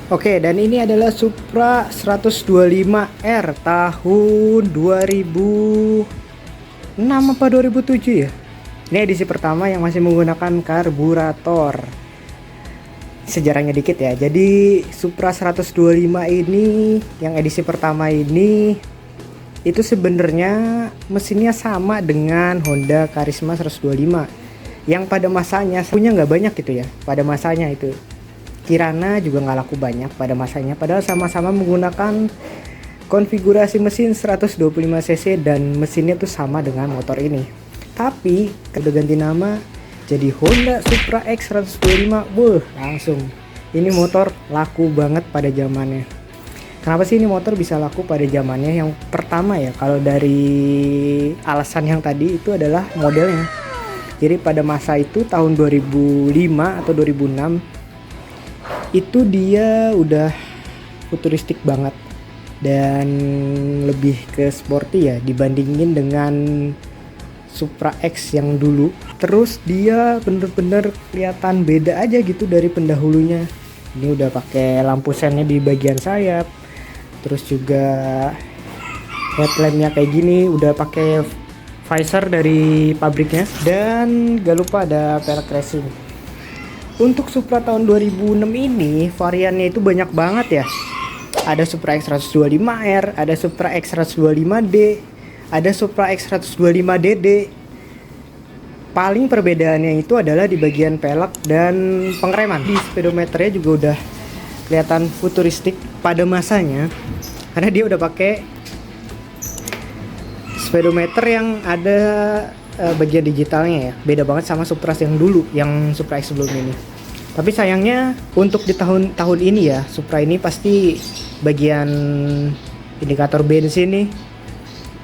Oke, dan ini adalah Supra 125R tahun 2006 apa 2007 ya. Ini edisi pertama yang masih menggunakan karburator. Sejarahnya dikit ya. Jadi Supra 125 ini yang edisi pertama ini itu sebenarnya mesinnya sama dengan Honda Karisma 125 yang pada masanya punya nggak banyak gitu ya. Pada masanya itu Kirana juga nggak laku banyak pada masanya, padahal sama-sama menggunakan konfigurasi mesin 125 cc dan mesinnya tuh sama dengan motor ini. Tapi udah ganti nama jadi Honda Supra X 125. Langsung ini motor laku banget pada zamannya. Kenapa sih ini motor bisa laku pada zamannya? Yang pertama ya, kalau dari alasan yang tadi itu adalah modelnya. Jadi pada masa itu tahun 2005 atau 2006 itu dia udah futuristik banget dan lebih ke sporty ya dibandingin dengan Supra X yang dulu. Terus dia bener-bener kelihatan beda aja gitu dari pendahulunya. Ini udah pakai lampu sennya di bagian sayap, terus juga headlampnya kayak gini, udah pakai visor dari pabriknya, dan gak lupa ada pelek racing. Untuk Supra tahun 2006 ini variannya itu banyak banget ya. Ada Supra X 125R, ada Supra X 125D, ada Supra X 125DD. Paling perbedaannya itu adalah di bagian pelek dan pengereman. Di speedometernya juga udah kelihatan futuristik pada masanya, karena dia udah pakai speedometer yang ada bagian digitalnya ya. Beda banget sama Supra yang dulu, yang Supra X sebelum ini. Tapi sayangnya untuk di tahun ini ya, Supra ini pasti bagian indikator bensin nih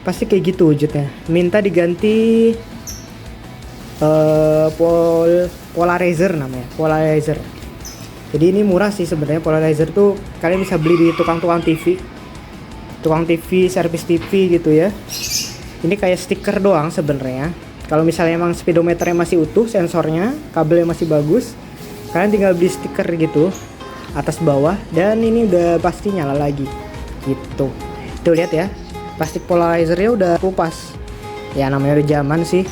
pasti kayak gitu wujudnya. Minta diganti polarizer namanya, polarizer. Jadi ini murah sih sebenarnya. Polarizer tuh kalian bisa beli di tukang TV, servis TV gitu ya. Ini kayak stiker doang sebenarnya. Kalau misalnya emang speedometernya masih utuh, sensornya, kabelnya masih bagus, kalian tinggal beli stiker gitu atas bawah, dan ini udah pasti nyala lagi gitu. Tuh lihat ya, plastik polarizernya udah kupas. Ya namanya udah zaman sih.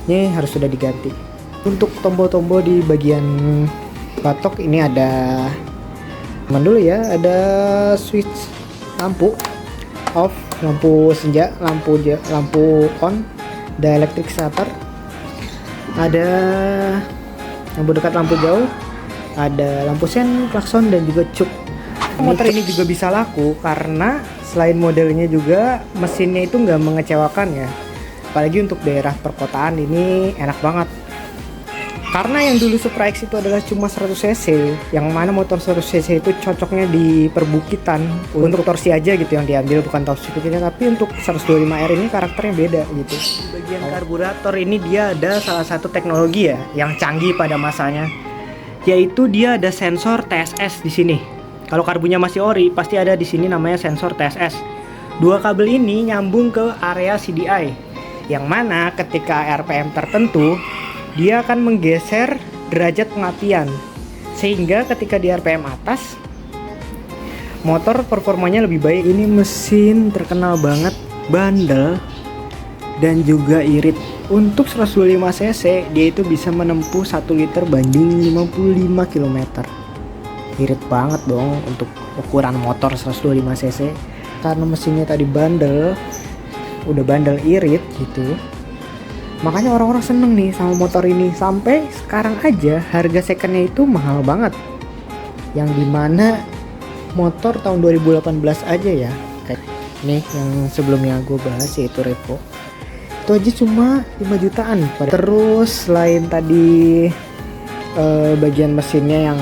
Ini harus sudah diganti. Untuk tombol-tombol di bagian batok ini ada dulu ya, ada switch lampu off, lampu senja, lampu on, ada electric starter, ada lampu dekat, lampu jauh, ada lampu sen, klakson, dan juga cuk. Motor ini juga bisa laku karena selain modelnya juga mesinnya itu nggak mengecewakan ya. Apalagi untuk daerah perkotaan ini enak banget. Karena yang dulu Supra X itu adalah cuma 100 cc, yang mana motor 100 cc itu cocoknya di perbukitan. Untuk torsi aja gitu yang diambil, bukan torsi kecilnya. Tapi untuk 125R ini karakternya beda gitu. Di bagian karburator ini dia ada salah satu teknologi ya yang canggih pada masanya, yaitu dia ada sensor TSS di sini. Kalau karbunya masih ori, pasti ada di sini namanya sensor TSS. Dua kabel ini nyambung ke area CDI, yang mana ketika RPM tertentu dia akan menggeser derajat pengapian, sehingga ketika di RPM atas motor performanya lebih baik. Ini mesin terkenal banget bandel dan juga irit. Untuk 125 cc dia itu bisa menempuh 1 liter banding 55 km. Irit banget dong untuk ukuran motor 125 cc. Karena mesinnya tadi bandel, udah bandel irit gitu, makanya orang-orang seneng nih sama motor ini. Sampai sekarang aja harga secondnya itu mahal banget, yang dimana motor tahun 2018 aja ya, kayak nih yang sebelumnya gue bahas yaitu Revo, itu aja cuma 5 jutaan. Terus selain tadi bagian mesinnya yang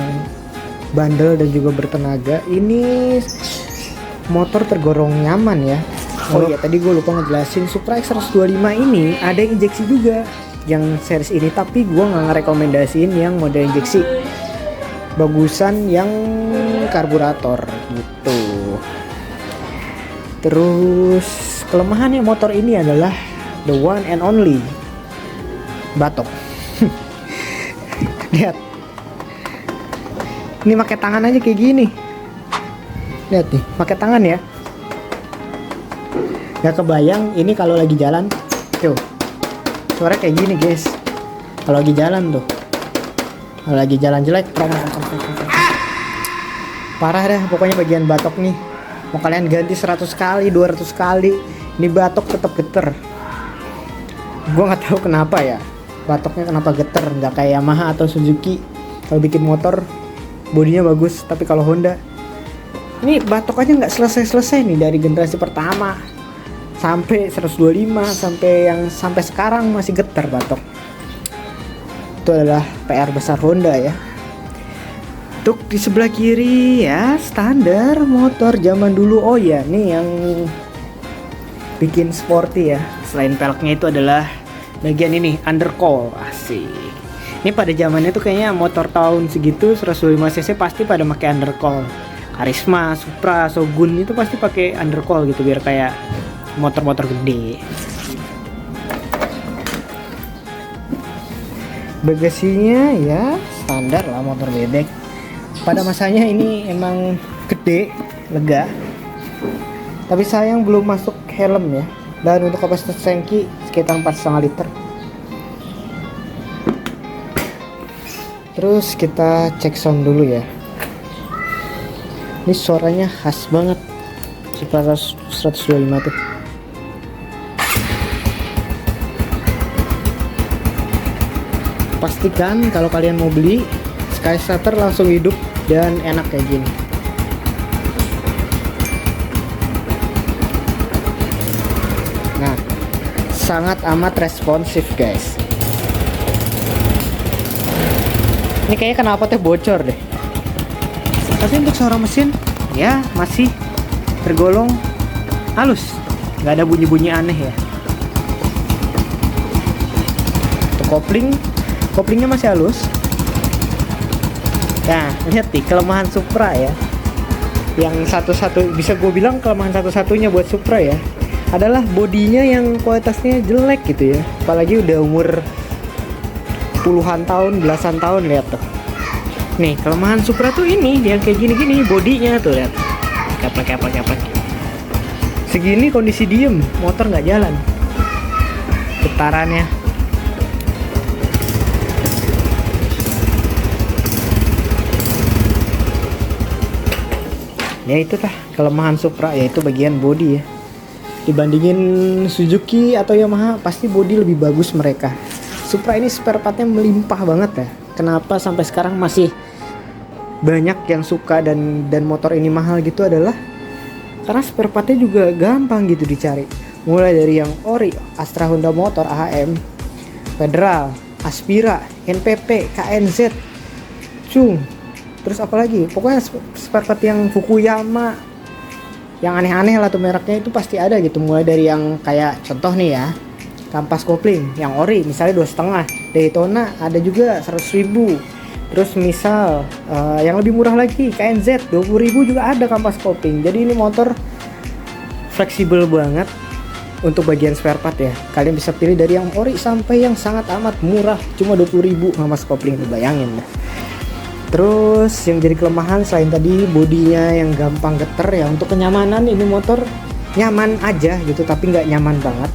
bandel dan juga bertenaga, ini motor tergolong nyaman ya. Oh iya, tadi gue lupa ngejelasin, Supra X 125 ini ada injeksi juga yang series ini, tapi gue nggak ngerekomendasiin yang model injeksi, bagusan yang karburator gitu. Terus kelemahannya motor ini adalah the one and only batok. Lihat, ini pakai tangan aja kayak gini, Lihat nih, pakai tangan ya. Gak kebayang ini kalau lagi jalan. Tuh, suara kayak gini guys. Kalau lagi jalan tuh. Kalau lagi jalan jelek, parah dah pokoknya bagian batok nih. Mau kalian ganti 100 kali, 200 kali, ini batok tetap geter. Gua nggak tahu kenapa ya. Batoknya kenapa geter, nggak kayak Yamaha atau Suzuki. Kalau bikin motor bodinya bagus, tapi kalau Honda ini batok aja nggak selesai nih dari generasi pertama sampai 125 sampai sekarang masih getar batok. Itu adalah PR besar Honda ya. Untuk di sebelah kiri ya standar motor zaman dulu. Oh ya, nih yang bikin sporty ya. Selain peleknya itu adalah bagian ini undercoil. Asik. Ini pada zamannya tuh kayaknya motor tahun segitu 125 cc pasti pada pakai undercoil. Karisma, Supra, Shogun itu pasti pakai undercoil gitu biar kayak motor-motor gede. Bagasinya ya standar lah motor bebek. Pada masanya ini emang gede, lega. Tapi sayang belum masuk helm ya. Dan untuk kapasitas tangki sekitar 4,5 liter. Terus kita cek sound dulu ya. Ini suaranya khas banget. Supra 125 tuh. Pastikan kalau kalian mau beli Skystarter langsung hidup dan enak kayak gini. Nah, sangat amat responsif guys. Ini kayaknya knalpotnya bocor deh. Tapi untuk suara mesin ya masih tergolong halus, nggak ada bunyi-bunyi aneh ya. Untuk koplingnya masih halus. Nah, lihat nih kelemahan Supra ya. Yang satu-satu bisa gue bilang kelemahan satu-satunya buat Supra ya adalah bodinya yang kualitasnya jelek gitu ya. Apalagi udah umur puluhan tahun, belasan tahun, lihat tuh. Nih, kelemahan Supra tuh ini yang kayak gini-gini bodinya tuh, lihat. Keplek. Segini kondisi diem, motor nggak jalan. Getarannya. Ya itu lah kelemahan Supra, yaitu bagian bodi ya. Dibandingin Suzuki atau Yamaha pasti bodi lebih bagus mereka. Supra ini spare partnya melimpah banget ya. Kenapa sampai sekarang masih banyak yang suka dan motor ini mahal gitu adalah karena spare partnya juga gampang gitu dicari. Mulai dari yang ori, Astra Honda Motor AHM, Federal, Aspira, NPP, KNZ, Chung. Terus apalagi, pokoknya spare part yang Fukuyama, yang aneh-aneh lah tuh mereknya itu pasti ada gitu. Mulai dari yang kayak contoh nih ya, kampas kopling yang ori misalnya 2,5, Daytona ada juga 100.000. Terus misal yang lebih murah lagi KNZ 20.000 juga ada kampas kopling. Jadi ini motor fleksibel banget untuk bagian spare part ya. Kalian bisa pilih dari yang ori sampai yang sangat amat murah cuma 20.000 kampas kopling, bayangin deh. Terus yang jadi kelemahan selain tadi bodinya yang gampang geter ya, untuk kenyamanan ini motor nyaman aja gitu tapi nggak nyaman banget.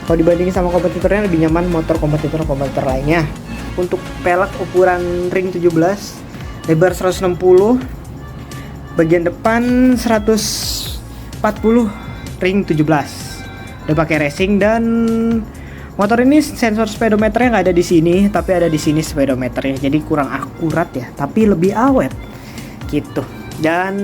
Kalau dibandingin sama kompetitornya lebih nyaman motor kompetitor lainnya. Untuk pelek ukuran ring 17, lebar 160, bagian depan 140, ring 17. Udah pakai racing dan motor ini sensor speedometernya nggak ada di sini, tapi ada di sini speedometernya. Jadi kurang akurat ya, tapi lebih awet gitu. Dan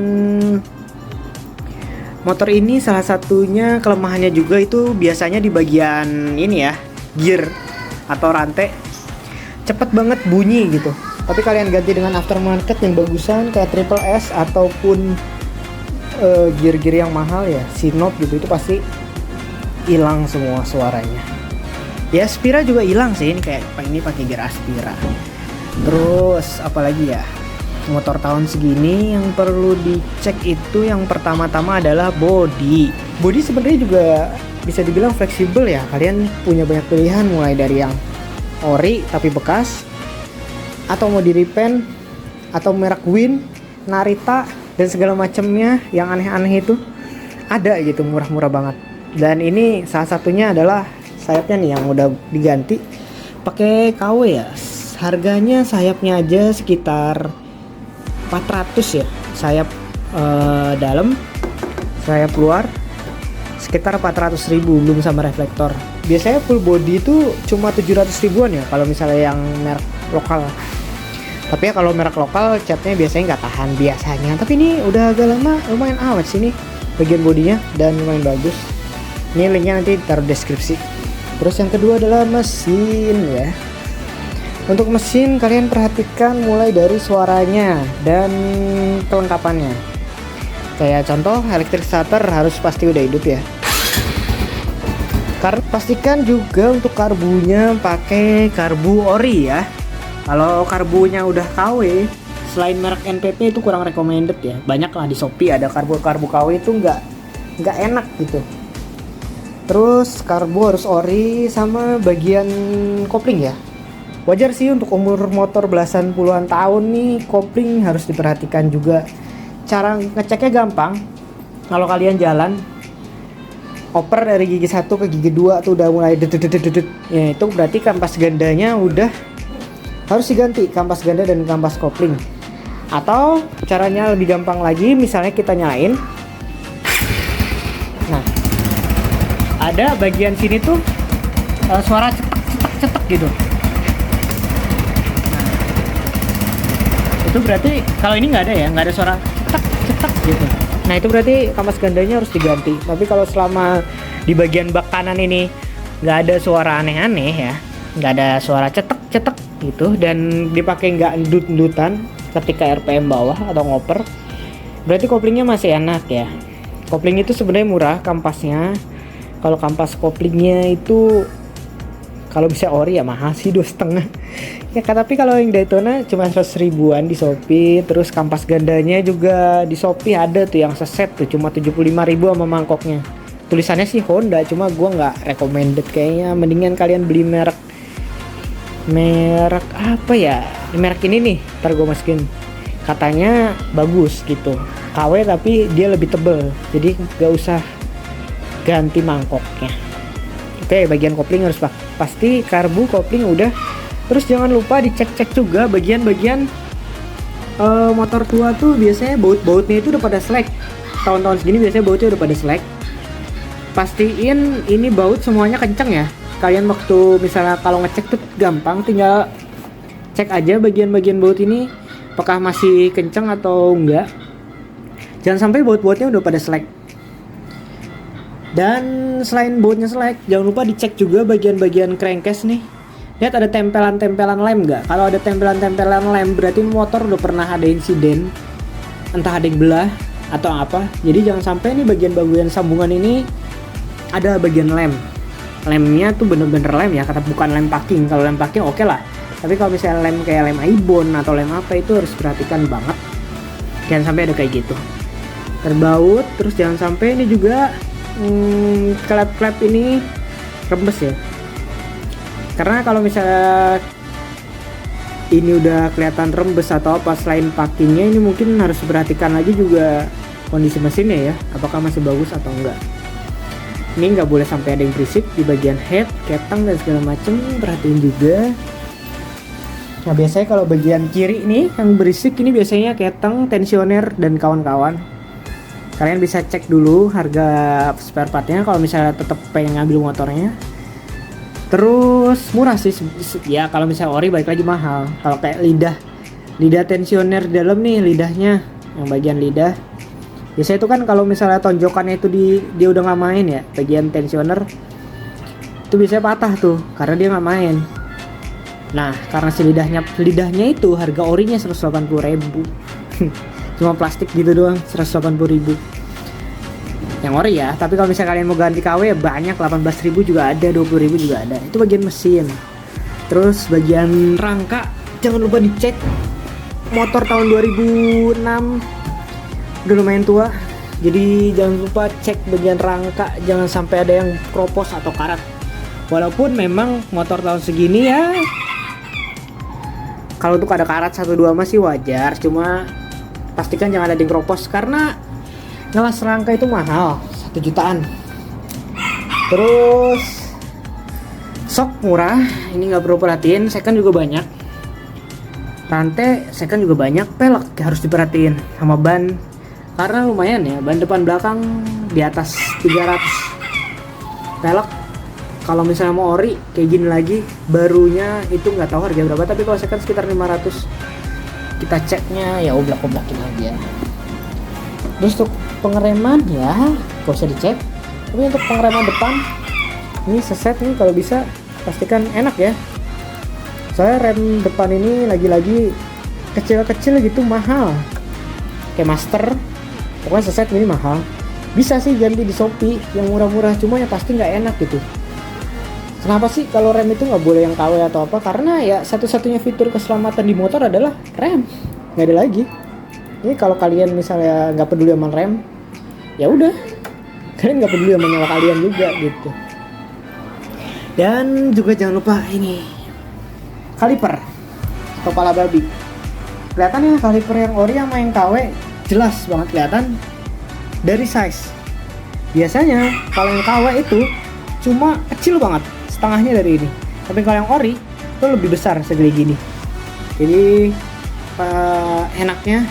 motor ini salah satunya kelemahannya juga itu biasanya di bagian ini ya, gear atau rantai cepet banget bunyi gitu. Tapi kalian ganti dengan aftermarket yang bagusan kayak Triple S ataupun gear-gear yang mahal ya, Sinop gitu, itu pasti hilang semua suaranya. Ya Aspira juga hilang sih, ini kayak ini pakai gear Aspira. Terus apalagi ya, motor tahun segini yang perlu dicek itu yang pertama-tama adalah body sebenarnya juga bisa dibilang fleksibel ya. Kalian punya banyak pilihan, mulai dari yang ori tapi bekas, atau mau di repaint, atau merek Win, Narita, dan segala macamnya yang aneh-aneh itu ada gitu, murah-murah banget. Dan ini salah satunya adalah sayapnya nih yang udah diganti pakai KW ya. Harganya sayapnya aja sekitar 400 ya, sayap dalam, sayap luar sekitar 400.000 belum sama reflektor. Biasanya full body itu cuma 700 ribuan ya kalau misalnya yang merek lokal. Tapi ya kalau merek lokal catnya biasanya nggak tahan biasanya. Tapi ini udah agak lama, lumayan awet sih nih bagian bodinya dan lumayan bagus. Ini linknya nanti taruh deskripsi. Terus yang kedua adalah mesin ya. Untuk mesin kalian perhatikan mulai dari suaranya dan kelengkapannya. Kayak contoh electric starter harus pasti udah hidup ya. Karena pastikan juga untuk karbunya pakai karbu ori ya. Kalau karbunya udah KW, selain merek NPP itu kurang recommended ya. Banyak lah di Shopee ada karbu KW itu nggak enak gitu. Terus karbu harus ori sama bagian kopling ya. Wajar sih untuk umur motor belasan puluhan tahun nih, kopling harus diperhatikan juga. Cara ngeceknya gampang. Kalau kalian jalan oper dari gigi 1 ke gigi 2 tuh udah mulai dedet. Ya itu berarti kampas gandanya udah harus diganti, kampas ganda dan kampas kopling. Atau caranya lebih gampang lagi, misalnya kita nyalain. Nah, ada bagian sini tuh suara cetek gitu. Nah, itu berarti kalau ini nggak ada suara cetek gitu. Nah itu berarti kampas gandanya harus diganti. Tapi kalau selama di bagian bak kanan ini nggak ada suara aneh-aneh ya, nggak ada suara cetek gitu, dan dipakai nggak endut-endutan ketika RPM bawah atau ngoper, berarti koplingnya masih enak ya. Kopling itu sebenarnya murah kampasnya. Kalau kampas koplingnya itu kalau bisa ori ya mahal sih, 2,5 ya. Tapi kalau yang Daytona cuma 100 ribuan di Shopee. Terus kampas gandanya juga di Shopee ada tuh yang seset tuh cuma 75 ribu sama mangkoknya. Tulisannya sih Honda, cuma gua nggak recommended kayaknya. Mendingan kalian beli merek apa ya, merek ini nih, ntar gue masukin, katanya bagus gitu, KW tapi dia lebih tebel, jadi gak usah ganti mangkoknya. Oke, bagian kopling harus pasti, karbu kopling udah. Terus jangan lupa dicek juga bagian-bagian motor tua tuh biasanya baut-bautnya itu udah pada slack. Tahun-tahun segini biasanya bautnya udah pada slack. Pastiin ini baut semuanya kenceng ya. Kalian waktu misalnya kalau ngecek tuh gampang, tinggal cek aja bagian-bagian baut ini apakah masih kenceng atau enggak. Jangan sampai baut-bautnya udah pada slack. Dan selain bautnya slack, jangan lupa dicek juga bagian-bagian crankcase nih. Lihat ada tempelan-tempelan lem nggak? Kalau ada tempelan-tempelan lem berarti motor udah pernah ada insiden, entah ada yang belah atau apa. Jadi jangan sampai nih bagian-bagian sambungan ini ada bagian lem. Lemnya tuh bener-bener lem ya, kata bukan lem packing. Kalau lem packing oke lah, tapi kalau misalnya lem kayak lem Aibon atau lem apa itu harus perhatikan banget, jangan sampai ada kayak gitu terbaut. Terus jangan sampai ini juga klep-klep ini rembes ya, karena kalau misalnya ini udah kelihatan rembes atau apa selain packingnya, ini mungkin harus diperhatikan lagi juga kondisi mesinnya ya, apakah masih bagus atau enggak. Ini nggak boleh sampai ada yang berisik di bagian head, ketang dan segala macem, perhatiin juga. Nah biasanya kalau bagian kiri ini yang berisik ini biasanya ketang, tensioner dan kawan-kawan. Kalian bisa cek dulu harga spare partnya kalau misalnya tetap pengen ngambil motornya. Terus murah sih ya, kalau misalnya ori balik lagi mahal. Kalau kayak lidah tensioner di dalam nih, lidahnya yang bagian lidah, biasanya itu kan kalau misalnya tonjokannya itu dia udah nggak main ya, bagian tensioner itu biasanya patah tuh karena dia nggak main. Nah karena si lidahnya itu harga orinya 180 ribu cuma plastik gitu doang, 180 ribu yang ori ya. Tapi kalau misalnya kalian mau ganti KW ya banyak, 18 ribu juga ada, 20 ribu juga ada. Itu bagian mesin. Terus bagian rangka jangan lupa dicek. Motor tahun 2006 udah lumayan tua, jadi jangan lupa cek bagian rangka, jangan sampai ada yang kropos atau karat. Walaupun memang motor tahun segini ya, kalau untuk ada karat 1-2 masih wajar, cuma pastikan jangan ada ding kropos karena ngelas rangka itu mahal, 1 jutaan. Terus sok murah, ini nggak perlu perhatiin. Second juga banyak, rantai second juga banyak. Pelek harus diperhatiin sama ban karena lumayan ya, ban depan belakang di atas 300. Pelek kalau misalnya mau ori kayak gini lagi barunya itu nggak tahu harga berapa, tapi kalau second sekitar 500. Kita ceknya ya oblak-oblakin aja. Terus untuk pengereman ya gak usah dicek, tapi untuk pengereman depan ini seset nih, kalau bisa pastikan enak ya. Soalnya rem depan ini lagi-lagi kecil-kecil gitu mahal, kayak Master. Pokoknya seset ini mahal. Bisa sih ganti di Shopee yang murah-murah, cuma ya pasti nggak enak gitu. Kenapa sih kalau rem itu nggak boleh yang KW atau apa? Karena ya satu-satunya fitur keselamatan di motor adalah rem, nggak ada lagi. Ini kalau kalian misalnya nggak peduli sama rem, ya udah, kalian nggak peduli sama nyawa kalian juga gitu. Dan juga jangan lupa ini kaliper atau kepala babi. Kelihatan ya kaliper yang ori sama yang KW jelas banget kelihatan dari size. Biasanya kalau yang KW itu cuma kecil banget, setengahnya dari ini. Tapi kalau yang ori itu lebih besar segede gini. Jadi enaknya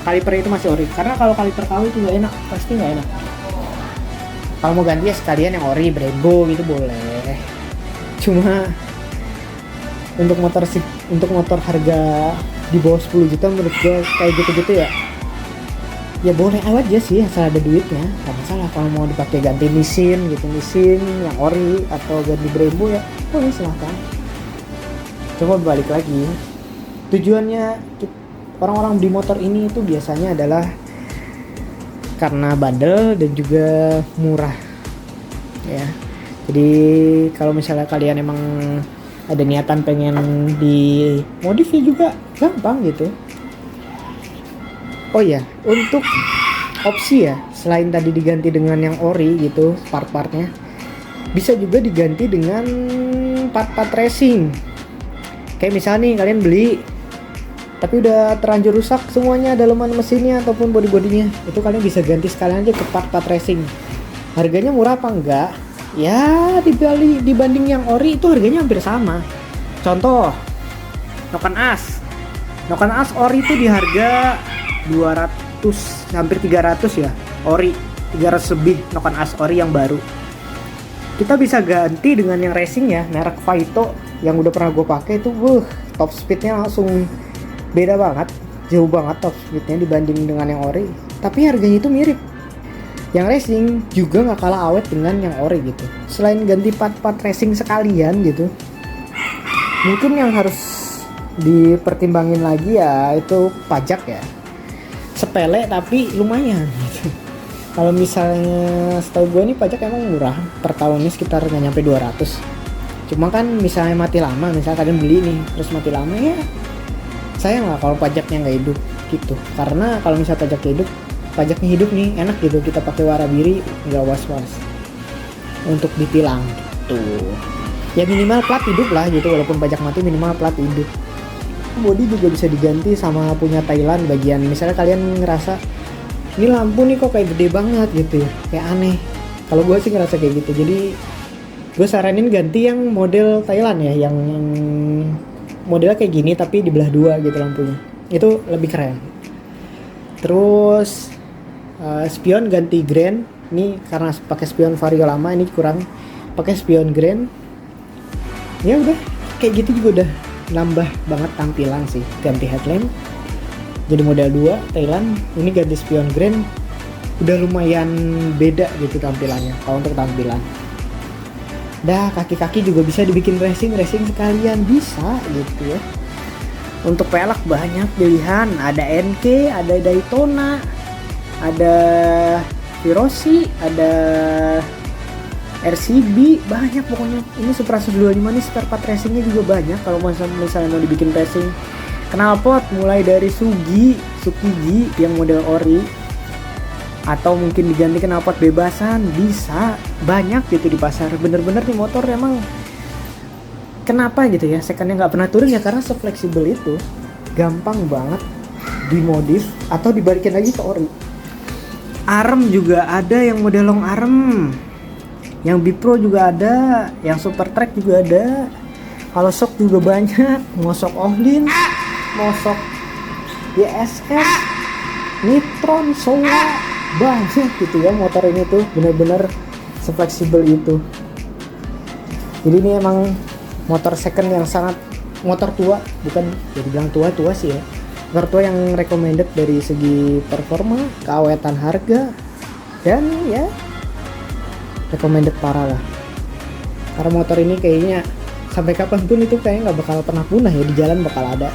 kaliper itu masih ori, karena kalau kaliper KW itu nggak enak, pasti nggak enak. Kalau mau ganti ya sekalian yang ori, Brembo gitu boleh. Cuma untuk motor harga di bawah 10 juta menurut gue kayak gitu-gitu ya boleh aja sih asal ada duitnya, nggak masalah. Kalau mau dipakai ganti mesin gitu, mesin yang ori atau ganti Brembo ya boleh, silahkan. Coba balik lagi, tujuannya orang-orang di motor ini itu biasanya adalah karena bandel dan juga murah ya. Jadi kalau misalnya kalian emang ada niatan pengen dimodif ya juga gampang gitu. Oh ya, untuk opsi ya, selain tadi diganti dengan yang ori gitu part-partnya, bisa juga diganti dengan part-part racing. Kayak misalnya nih kalian beli tapi udah terlanjur rusak semuanya, daleman mesinnya ataupun body-bodinya, itu kalian bisa ganti sekalian aja ke part-part racing. Harganya murah apa enggak? Ya dibanding yang ori itu harganya hampir sama. Contoh noken as ori itu di harga 200 hampir 300 ya, ori 300 lebih noken as ori yang baru. Kita bisa ganti dengan yang racing ya, merek Faito yang udah pernah gue pakai itu, top speednya langsung beda banget, jauh banget top speednya dibanding dengan yang ori, tapi harganya itu mirip. Yang racing juga nggak kalah awet dengan yang ori gitu. Selain ganti part-part racing sekalian gitu, mungkin yang harus dipertimbangin lagi ya itu pajak ya. Sepele tapi lumayan gitu. Kalau misalnya setahu gue nih pajak emang murah, per tahunnya sekitar nggak nyampe 200. Cuma kan misalnya mati lama, misalnya kalian beli nih terus mati lama ya sayang lah kalau pajaknya nggak hidup gitu. Karena kalau misalnya pajaknya hidup nih enak gitu, kita pakai warabiri nggak was-was untuk ditilang gitu. Ya minimal plat hidup lah gitu, walaupun pajak mati minimal plat hidup. Bodi juga bisa diganti sama punya Thailand bagian. Misalnya kalian ngerasa ini lampu nih kok kayak gede banget gitu ya, kayak aneh. Kalau gue sih ngerasa kayak gitu, jadi gue saranin ganti yang model Thailand ya, yang modelnya kayak gini tapi dibelah dua gitu lampunya, itu lebih keren. Terus spion ganti grand, ini karena pakai spion vario lama, ini kurang pakai spion grand. Ya udah kayak gitu juga udah nambah banget tampilan sih. Ganti headlamp jadi model 2 Thailand, ini ganti spion grand, udah lumayan beda gitu tampilannya. Kalau untuk tampilan kaki-kaki juga bisa dibikin racing sekalian, bisa gitu ya. Untuk pelek banyak pilihan, ada NK, ada Daytona, ada Virosi, ada RCB, banyak pokoknya. Ini Supra 125 nih spare part racingnya juga banyak. Kalau misalnya mau dibikin racing, knalpot mulai dari Tsukiji yang model ori, atau mungkin diganti knalpot bebasan, bisa banyak gitu di pasar. Bener-bener nih motor emang kenapa gitu ya secondnya nggak pernah turun ya, karena se-fleksibel itu, gampang banget dimodif atau dibalikin lagi ke ori. Arm juga ada yang model long arm, yang Bipro juga ada, yang Super Track juga ada. Kalau sok juga banyak, mau sok Ohlin, mau sok YSS, Nitron, Sola, banyak gitu ya motor ini tuh, bener-bener sefleksibel itu. Jadi ini emang motor second yang sangat motor tua, bukan jadi bilang tua sih ya, motor tua yang recommended dari segi performa, keawetan harga, dan ya recommended parah lah. Karena motor ini kayaknya sampai kapanpun itu kayaknya nggak bakal pernah punah ya, di jalan bakal ada.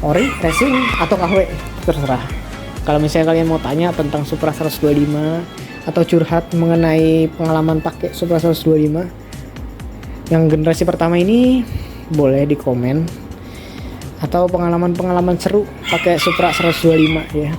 Ori, racing, atau KW, terserah. Kalau misalnya kalian mau tanya tentang Supra 125 atau curhat mengenai pengalaman pakai Supra 125 yang generasi pertama ini, boleh di komen. Atau pengalaman-pengalaman seru pakai Supra 125 ya.